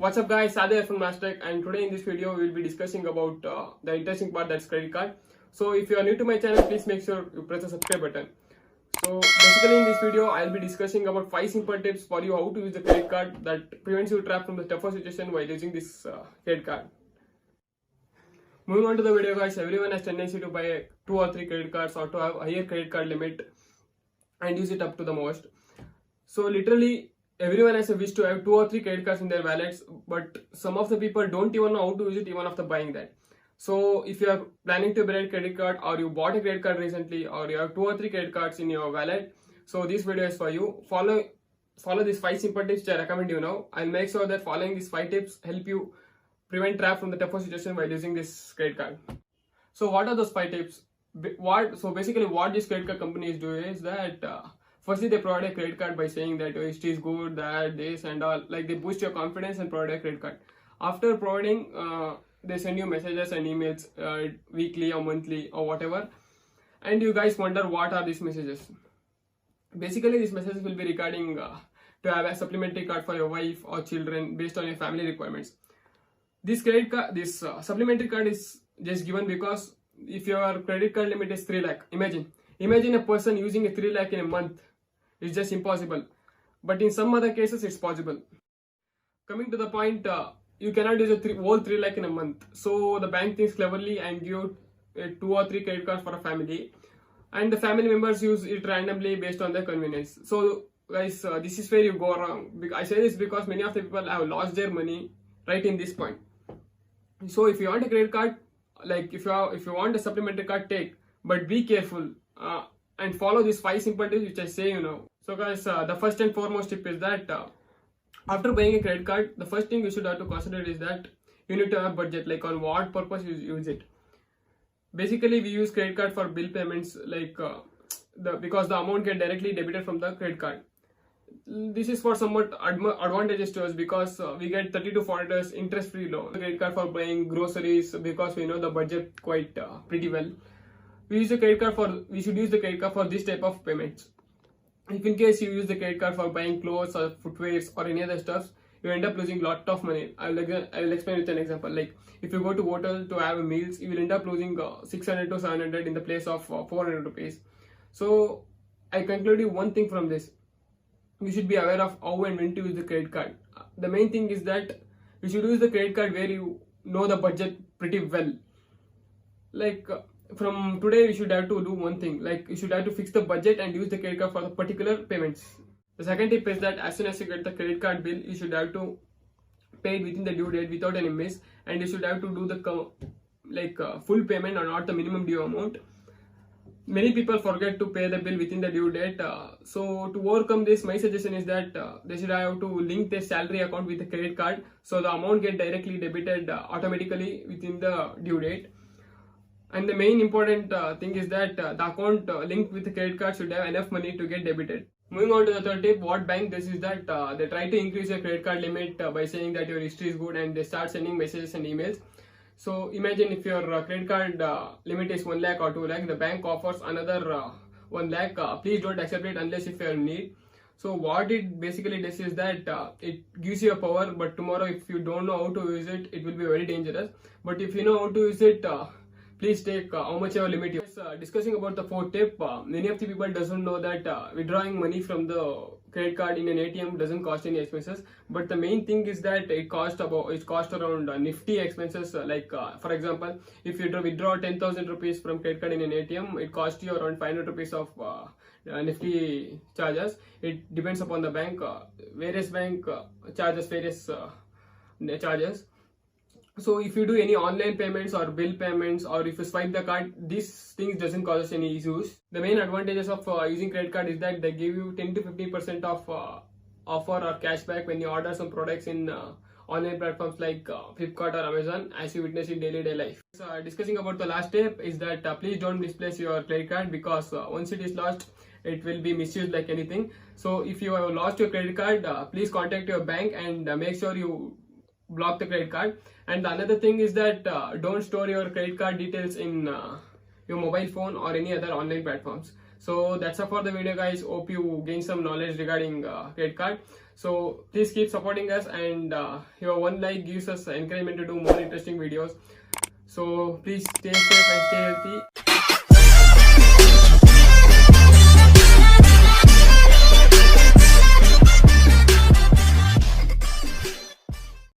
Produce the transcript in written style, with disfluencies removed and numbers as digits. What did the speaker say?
What's up guys, Sadir from Mastech, and today in this video we will be discussing about the interesting part, that's credit card. So if you are new to my channel, please make sure you press the subscribe button. So basically in this video I'll be discussing about 5 simple tips for you how to use the credit card that prevents you trap from the tougher situation while using this credit card. Moving on to the video guys, everyone has tendency to buy 2 or 3 credit cards or to have a higher credit card limit and use it up to the most. So literally everyone has a wish to have 2 or 3 credit cards in their wallets, but some of the people don't even know how to use it even after buying that. So if you are planning to buy a credit card, or you bought a credit card recently, or you have 2 or 3 credit cards in your wallet, so this video is for you. Follow these 5 simple tips I recommend you now. I'll make sure that following these 5 tips help you prevent trap from the tougher situation while using this credit card. So what are those 5 tips? Basically what this credit card company is doing is that firstly, they provide a credit card by saying that your history is good, that, this and all. Like they boost your confidence and provide a credit card. After providing, they send you messages and emails weekly or monthly or whatever. And you guys wonder what are these messages. Basically, these messages will be regarding to have a supplementary card for your wife or children based on your family requirements. This credit card, this supplementary card is just given because if your credit card limit is 3 lakh, imagine a person using a 3 lakh in a month. It's just impossible, but in some other cases it's possible. Coming to the point, you cannot use a whole 3 lakh in a month, so the bank thinks cleverly and give 2 or 3 credit cards for a family, and the family members use it randomly based on their convenience. So guys, this is where you go wrong. I say this because many of the people have lost their money right in this point. So if you want a credit card, like if you want a supplementary card, take, but be careful and follow these 5 simple tips which I say So guys, the first and foremost tip is that after buying a credit card, the first thing you should have to consider is that you need to have budget, like on what purpose you use it. Basically, we use credit card for bill payments, like because the amount get directly debited from the credit card. This is for somewhat advantages to us because we get 30 to 40 days interest-free loan. Credit card for buying groceries because we know the budget quite pretty well. We should use the credit card for this type of payments. If in case you use the credit card for buying clothes or footwears or any other stuff, you end up losing lot of money. I will explain with an example. Like if you go to hotel to have meals, you will end up losing 600 to 700 in the place of 400 rupees. So I conclude you one thing from this. You should be aware of how and when to use the credit card. The main thing is that you should use the credit card where you know the budget pretty well. Like from today, you should have to do one thing, like you should have to fix the budget and use the credit card for the particular payments. The second tip is that as soon as you get the credit card bill, you should have to pay it within the due date without any miss, and you should have to do the full payment or not the minimum due amount. Many people forget to pay the bill within the due date. So to overcome this, my suggestion is that they should have to link their salary account with the credit card, so the amount get directly debited automatically within the due date. And the main important thing is that the account linked with the credit card should have enough money to get debited. Moving on to the third tip, what bank does is that they try to increase your credit card limit by saying that your history is good, and they start sending messages and emails. So imagine if your credit card limit is 1 lakh or 2 lakh, the bank offers another 1 lakh. Please don't accept it unless if you are in need. So what it basically does is that it gives you a power, but tomorrow if you don't know how to use it, it will be very dangerous. But if you know how to use it, please take how much your limit is. Discussing about the fourth tip, many of the people doesn't know that withdrawing money from the credit card in an ATM doesn't cost any expenses. But the main thing is that it cost around nifty expenses. For example, if you withdraw 10,000 rupees from credit card in an ATM, it costs you around 500 rupees of nifty charges. It depends upon the bank. Various bank charges various charges. So if you do any online payments or bill payments, or if you swipe the card, these things doesn't cause us any issues. The main advantages of using credit card is that they give you 10 to 15% of offer or cashback when you order some products in online platforms like Flipkart or Amazon, as you witness in daily life. So discussing about the last step is that please don't misplace your credit card, because once it is lost, it will be misused like anything. So if you have lost your credit card, please contact your bank and make sure you block the credit card. And another thing is that don't store your credit card details in your mobile phone or any other online platforms. So that's all for the video, guys. Hope you gain some knowledge regarding credit card. So please keep supporting us, and your one like gives us encouragement to do more interesting videos. So please stay safe and stay healthy.